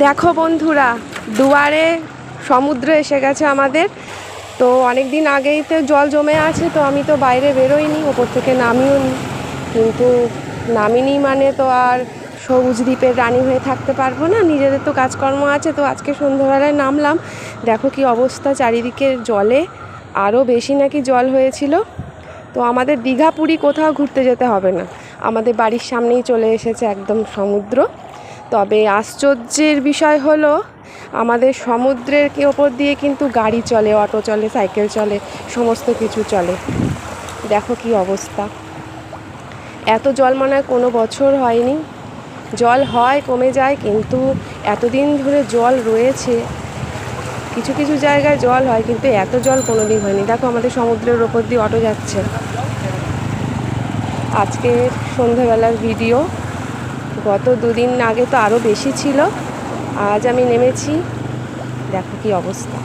দেখো বন্ধুরা, দুয়ারে সমুদ্র এসে গেছে আমাদের। তো অনেক দিন আগেই তো জল জমে আছে, তো আমি তো বাইরে বেরোইনি, ওপর থেকে নামিও নি। কিন্তু নামিনি মানে তো আর সবুজ দ্বীপের রানী হয়ে থাকতে পারবো না, নিজেদের তো কাজকর্ম আছে। তো আজকে সন্ধ্যাবেলায় নামলাম, দেখো কি অবস্থা চারিদিকে জলে, আরও বেশি নাকি জল হয়েছিল। তো আমাদের দীঘা পুরী কোথাও ঘুরতে যেতে হবে না, আমাদের বাড়ির সামনেই চলে এসেছে একদম সমুদ্র। তবে আশ্চর্যের বিষয় হলো, আমাদের সমুদ্রের ওপর দিয়ে কিন্তু গাড়ি চলে, অটো চলে, সাইকেল চলে, সমস্ত কিছু চলে। দেখো কি অবস্থা, এত জল মনে হয় কোনো বছর হয়নি। জল হয়, কমে যায়, কিন্তু এতদিন ধরে জল রয়েছে। কিছু কিছু জায়গায় জল হয়, কিন্তু এত জল কোনো দিন হয়নি। দেখো আমাদের সমুদ্রের ওপর দিয়ে অটো যাচ্ছে। আজকে সন্ধ্যাবেলার ভিডিও, গত দুদিন আগে তো আরও বেশি ছিল। আজ আমি নেমেছি, দেখো কি অবস্থা।